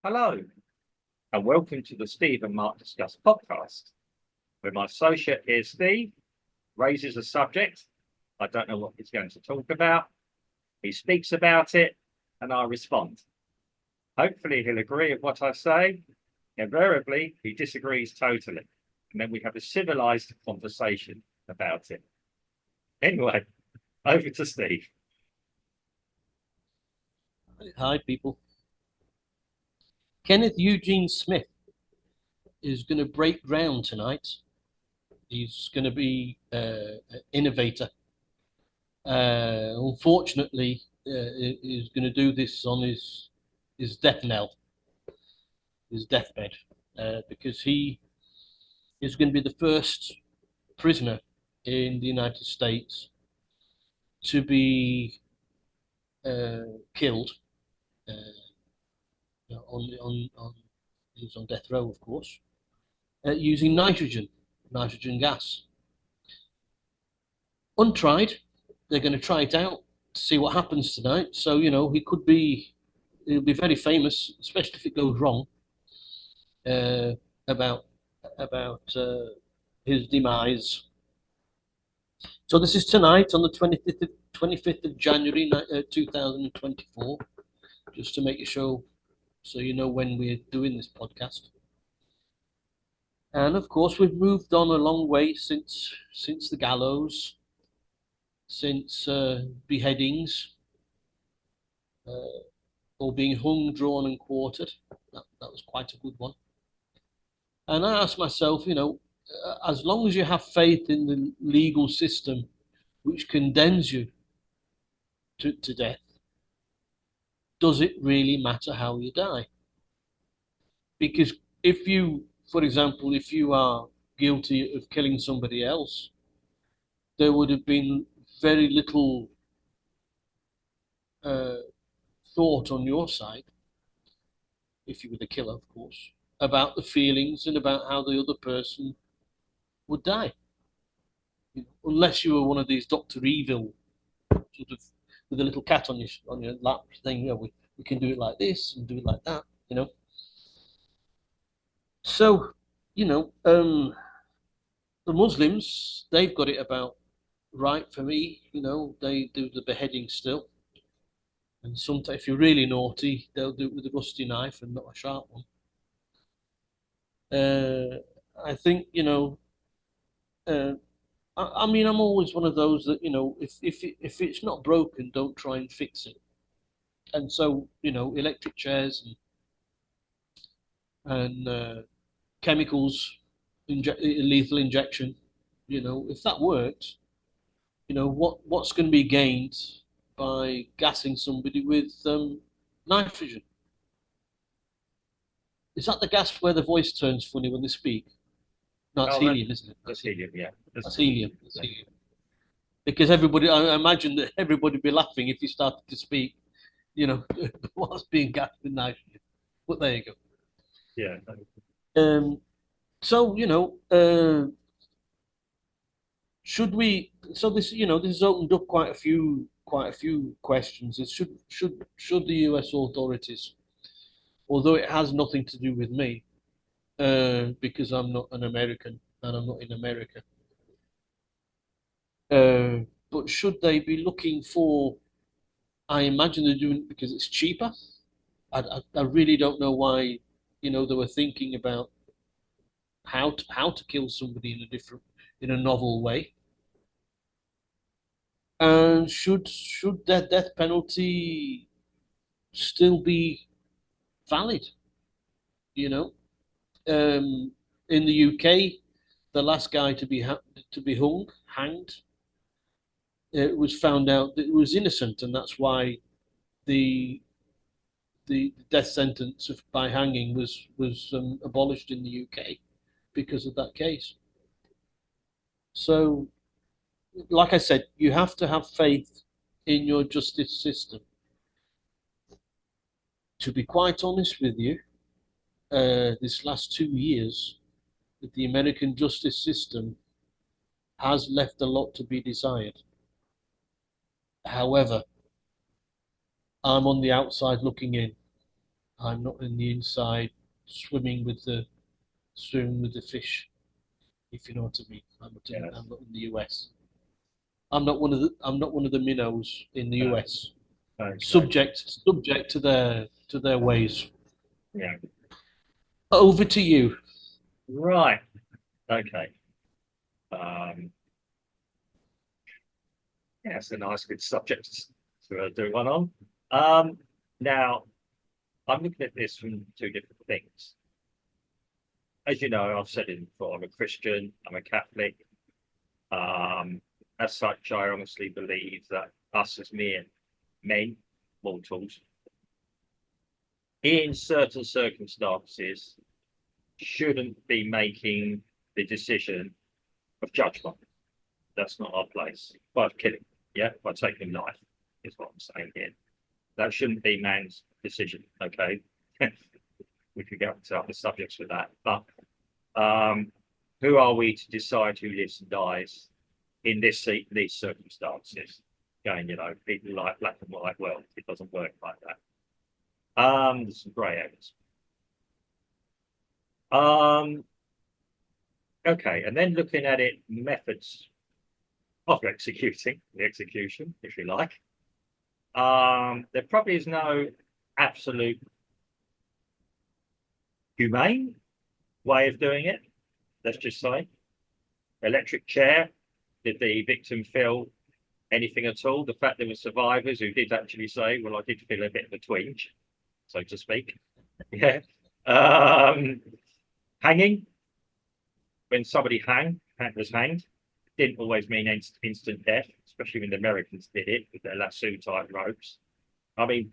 Hello, and welcome to the Steve and Mark Discuss podcast, where my associate here, Steve, raises a subject. I don't know what he's going to talk about. He speaks about it, and I respond. Hopefully, he'll agree with what I say. Invariably, he disagrees totally, and then we have a civilized conversation about it. Anyway, over to Steve. Hi, people. Kenneth Eugene Smith is going to break ground tonight. He's going to be an innovator. Unfortunately, he's going to do this on his death knell, his deathbed, because he is going to be the first prisoner in the United States to be killed he was on death row, of course, using nitrogen gas. Untried, they're going to try it out to see what happens tonight. So, he'll be very famous, especially if it goes wrong, about his demise. So this is tonight on the 25th of January 2024, just to make a show so you know when we're doing this podcast. And of course, we've moved on a long way since the gallows, since beheadings, or being hung, drawn, and quartered. That was quite a good one. And I asked myself, as long as you have faith in the legal system, which condemns you to death, does it really matter how you die? Because if you, for example, if you are guilty of killing somebody else, there would have been very little thought on your side, if you were the killer, of course, about the feelings and about how the other person would die. Unless you were one of these Dr. Evil, sort of with a little cat on your lap thing, we can do it like this and do it like that, So, the Muslims, they've got it about right for me. They do the beheading still. And sometimes, if you're really naughty, they'll do it with a rusty knife and not a sharp one. I think, I mean, I'm always one of those that, if it's not broken, don't try and fix it. And so, electric chairs and chemicals, lethal injection, if that works, what's going to be gained by gassing somebody with nitrogen? Is that the gas where the voice turns funny when they speak? No, it's helium, isn't it? That's helium, yeah. That's helium. That's helium. Because I imagine that everybody would be laughing if you started to speak, what's being gassed with nitrogen. But there you go. Yeah. So, should we? So this, this has opened up quite a few questions. Should the U.S. authorities, although it has nothing to do with me, because I'm not an American and I'm not in America, but should they be looking for? I imagine they're doing it because it's cheaper. I really don't know why, they were thinking about how to kill somebody in a novel way. And should that death penalty still be valid? In the UK, the last guy to be hanged, it was found out that it was innocent, and that's why the death sentence by hanging was abolished in the UK because of that case. So, like I said, you have to have faith in your justice system. To be quite honest with you, this last 2 years, the American justice system has left a lot to be desired. However, I'm on the outside looking in, I'm not in the inside swimming with the fish, if you know what I mean. Yes. I'm not in the US. I'm not one of the minnows in the No. US. Okay. Subject to their ways. Yeah. Over to you. Right. Okay. Um, yeah, it's a nice, good subject to do one on. Now, I'm looking at this from two different things. As you know, I've said it before, I'm a Christian, I'm a Catholic. As such, I honestly believe that us as mere men, mortals, in certain circumstances, shouldn't be making the decision of judgment. That's not our place. By killing, yeah, by taking life, is what I'm saying here. That shouldn't be man's decision, okay? We could get into other subjects with that. But who are we to decide who lives and dies in these circumstances? Again, you know, people like black and white. Well, it doesn't work like that. There's some grey areas. Okay, and then looking at it, methods of executing the execution, if you like. There probably is no absolute humane way of doing it. Let's just say, electric chair. Did the victim feel anything at all? The fact there were survivors who did actually say, "Well, I did feel a bit of a twinge," so to speak. Yeah. Hanging. When somebody was hanged, didn't always mean instant death, especially when the Americans did it with their lasso type ropes. I mean,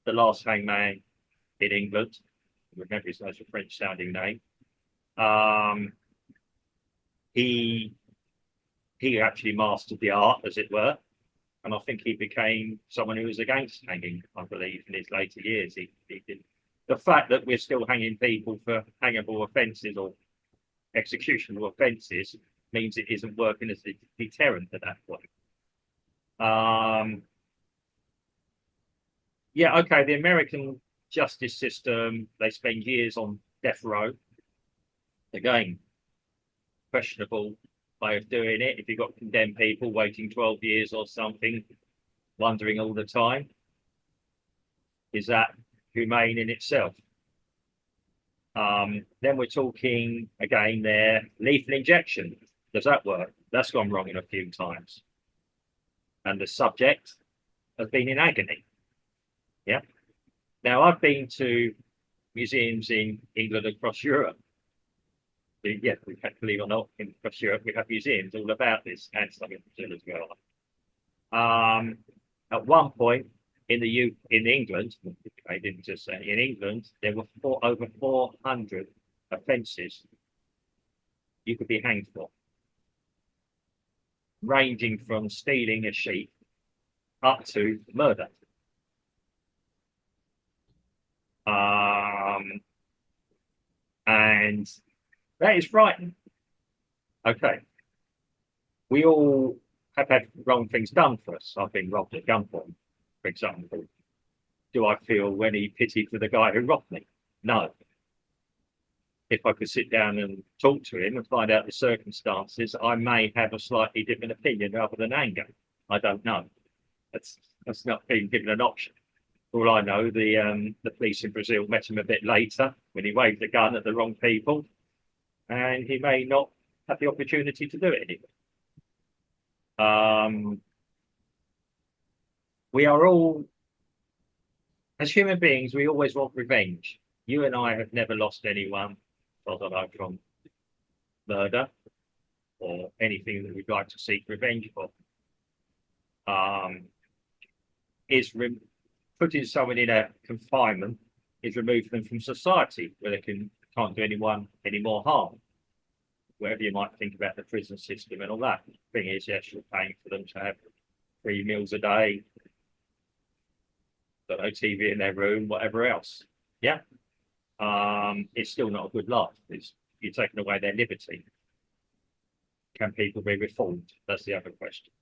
the last hangman in England, remember his nice French sounding name. He actually mastered the art, as it were, and I think he became someone who was against hanging. I believe in his later years, he did. The fact that we're still hanging people for hangable offences or executional offences means it isn't working as a deterrent at that point. Yeah, okay, the American justice system, they spend years on death row. Again, questionable way of doing it. If you've got condemned people waiting 12 years or something, wondering all the time, is that humane in itself? Then we're talking again there, lethal injection. Does that work? That's gone wrong in a few times. And the subject has been in agony. Yeah. Now, I've been to museums in England across Europe. Yeah, we have, believe it or not, across Europe, we have museums all about this and some in Brazil as well. At one point in England, I didn't just say in England, there were over 400 offences you could be hanged for, ranging from stealing a sheep up to murder. And that is frightening. Okay. We all have had wrong things done for us. I've been robbed at gunpoint, for example. Do I feel any pity for the guy who robbed me? No. If I could sit down and talk to him and find out the circumstances, I may have a slightly different opinion rather than anger. I don't know. That's not being given an option. All I know, the police in Brazil met him a bit later when he waved the gun at the wrong people, and he may not have the opportunity to do it anymore. We are all, as human beings, we always want revenge. You and I have never lost anyone, I don't know, from murder or anything that we'd like to seek revenge for. Putting someone in a confinement is removing them from society where they can't do anyone any more harm. Whatever you might think about the prison system and all that. The thing is, yes, you're paying for them to have 3 meals a day, got no TV in their room, whatever else. Yeah. It's still not a good life. You're taking away their liberty. Can people be reformed? That's the other question.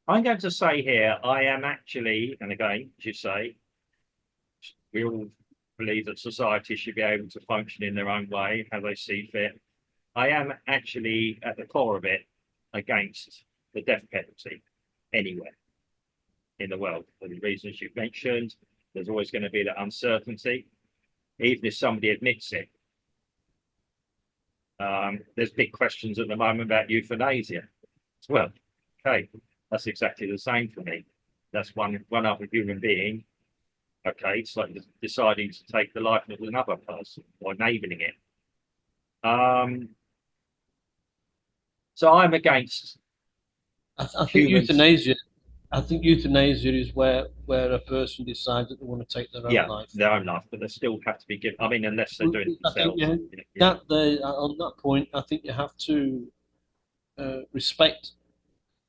I'm going to say here, I am actually, and again, as you say, we all believe that society should be able to function in their own way, how they see fit. I am actually, at the core of it, against the death penalty anywhere in the world. For the reasons you've mentioned, there's always going to be that uncertainty, even if somebody admits it. There's big questions at the moment about euthanasia as well. Okay, that's exactly the same for me. That's one other human being. Okay, it's like deciding to take the life of another person or enabling it. So I'm against I think humans. euthanasia. I think euthanasia is where a person decides that they want to take their own Yeah, life. their own life, but they still have to be given. I mean, unless they're doing it I think themselves. that on that point, I think you have to respect.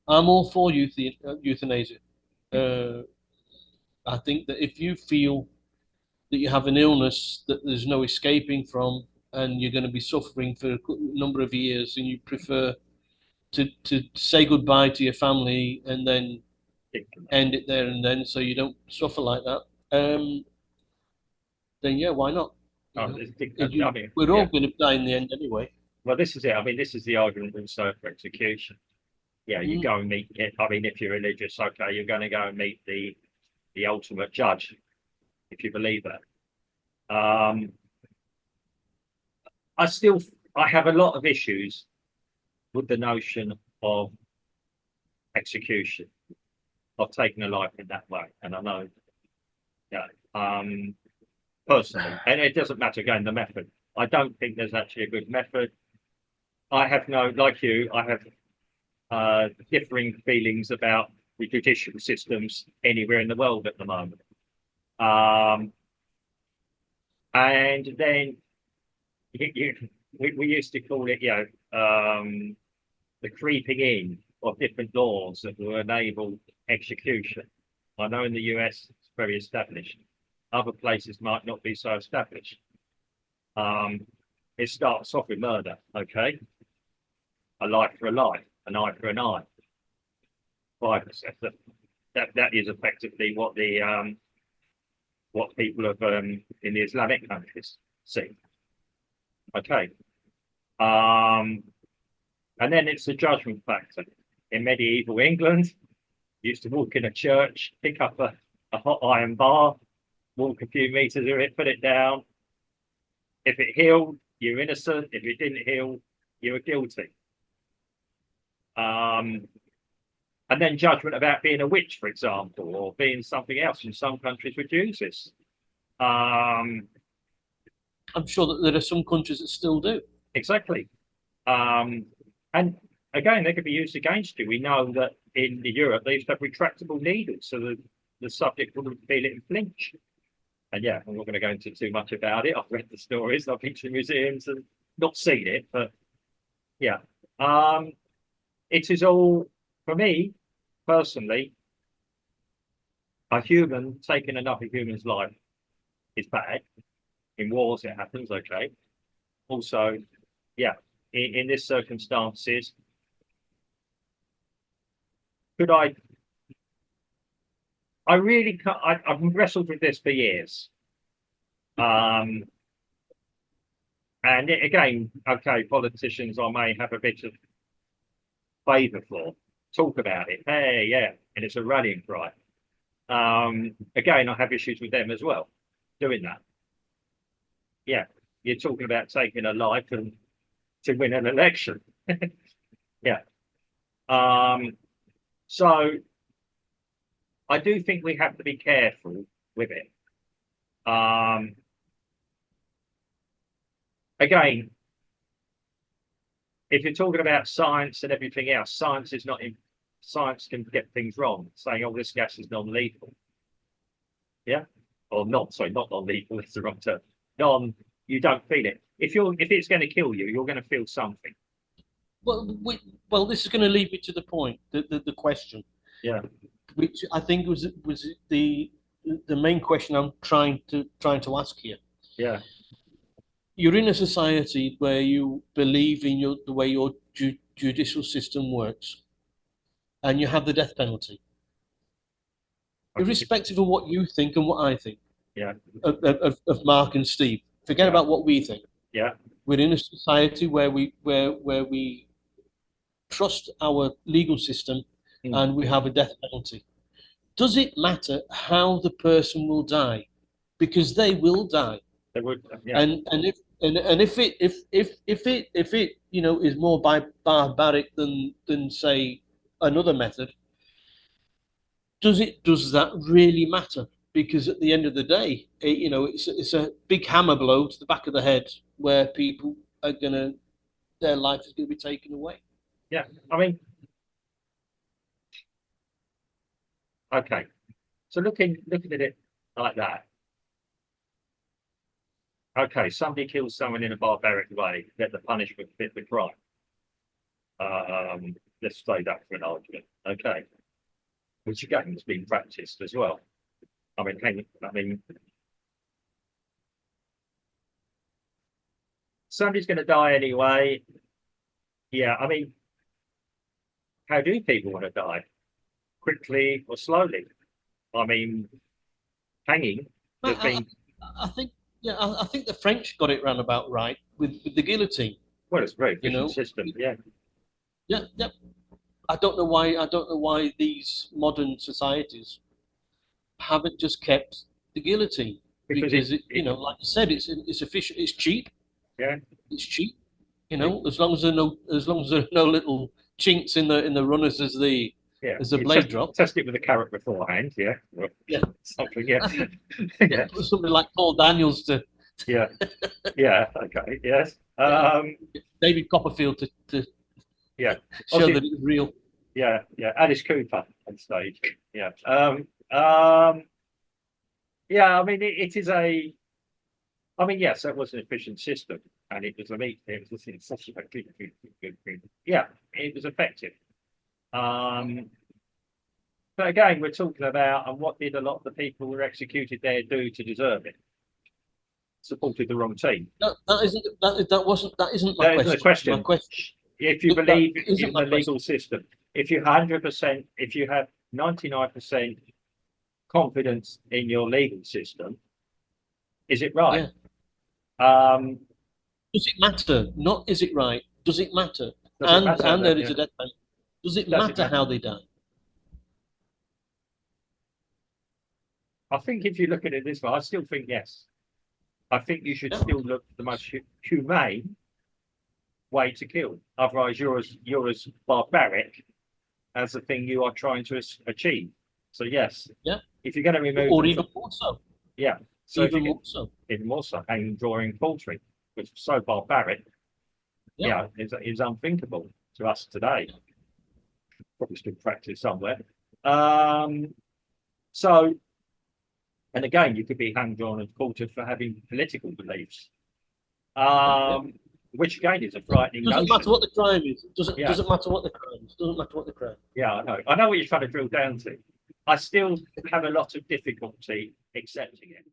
I'm all for euthanasia. I think that if you feel that you have an illness that there's no escaping from, and you're going to be suffering for a number of years, and you prefer to say goodbye to your family and then end it there and then, so you don't suffer like that, then yeah, why not? I mean, We're all going to die in the end anyway. well, this is it. I mean, this is the argument also for execution. Yeah, you go and meet it. I mean, if you're religious, okay, you're going to go and meet the ultimate judge, if you believe that. I have a lot of issues with the notion of execution, of taking a life in that way. And I know, yeah, personally, and it doesn't matter again the method. I don't think there's actually a good method. I have like you, I have differing feelings about the judicial systems anywhere in the world at the moment. And then we used to call it, the creeping in of different laws that will enable execution. I know in the US it's very established. Other places might not be so established. It starts off with murder, okay? A life for a life, an eye for an eye. 5%. That is effectively what the what people have in the Islamic countries see. Okay. And then it's the judgment factor. In medieval England, you used to walk in a church, pick up a hot iron bar, walk a few meters of it, put it down. If it healed, you're innocent. If it didn't heal, you were guilty. And then judgment about being a witch, for example, or being something else. In some countries would use this. I'm sure that there are some countries that still do. Exactly. And again, they could be used against you. We know that in Europe, they used to have retractable needles, so the subject wouldn't feel it and flinch. And yeah, I'm not going to go into too much about it. I've read the stories, I've been to museums and not seen it, but yeah. It is all, for me, personally, a human taking another human's life is bad. In wars, it happens, okay. Also, yeah, in this circumstances, could I really can't, I've wrestled with this for years. And again, okay, politicians I may have a bit of favour for, talk about it. Hey, yeah, and it's a rallying cry. Again, I have issues with them as well, doing that. Yeah, you're talking about taking a life and to win an election. Yeah. So I do think we have to be careful with it. Again, if you're talking about science and everything else, science is not in, science can get things wrong, saying, oh, this gas is non-lethal. Yeah, or not, sorry, not non-lethal, that's the wrong term. You don't feel it. If it's going to kill you, you're going to feel something. Well, this is going to lead me to the point, the question. Yeah. Which I think was the main question I'm trying to ask here. Yeah. You're in a society where you believe in the way your judicial system works. and you have the death penalty, I think irrespective of what you think and what I think yeah, of Mark and Steve. Forget Yeah. about what we think. yeah, We're in a society where we trust our legal system Mm. and we have a death penalty. Does it matter how the person will die? Because they will die. they would, yeah, And if it is more barbaric than say another method, does that really matter? Because at the end of the day, it's a big hammer blow to the back of the head where people are gonna their life is gonna be taken away. yeah. I mean, okay. So looking at it like that, okay, somebody kills someone in a barbaric way, get the punishment fit the crime. Let's say that for an argument, okay. Which again has been practiced as well. I mean, somebody's going to die anyway. Yeah, I mean, how do people want to die? Quickly or slowly? I mean, hanging has been, I think I think the French got it round about right with the guillotine. well, it's a very You efficient know, system. Yeah, yeah. I don't know why these modern societies haven't just kept the guillotine because because like I said, it's efficient, yeah, it's cheap. As long as there are no little chinks in the runners yeah. as the You blade drop. test it with a carrot beforehand. Yeah, well, Yeah. something. Yeah, yeah, Something like Paul Daniels to yeah, yeah. Okay, yes. David Copperfield to Yeah. show Obviously- that it was real. Yeah, yeah. Alice Cooper on stage. Yeah. Yeah. I mean, it is a. I mean, yes, that was an efficient system, and it was such a good. Yeah, it was effective. But again, we're talking about, and what did a lot of the people who were executed there do to deserve it? Supported the wrong team. That isn't my That isn't the question. My question. If you Look, believe that isn't in my the legal system, if you 100%, if you have 99% confidence in your legal system, is it right? Does it matter? Not is it right? Does it matter? Does it matter And that- there is yeah. a death penalty. Does it Does it matter how they die? I think if you look at it this way, I still think yes. I think you should Yeah. still look for the most humane way to kill. Otherwise, you're as barbaric as the thing you are trying to achieve. So yes, Yeah. if you're going to remove, Or them even from- more so. yeah, so if Even you more so. even more so, hanging, drawing, quartering, which is so barbaric, Yeah. is unthinkable to us today. Probably still practice somewhere. So, and again, you could be hung, drawn, and quartered for having political beliefs. Which again is a frightening Doesn't notion. matter what the crime is. Doesn't Yeah. doesn't matter what the crime is. Doesn't matter what the crime. Yeah, I know. I know what you're trying to drill down to. I still have a lot of difficulty accepting it.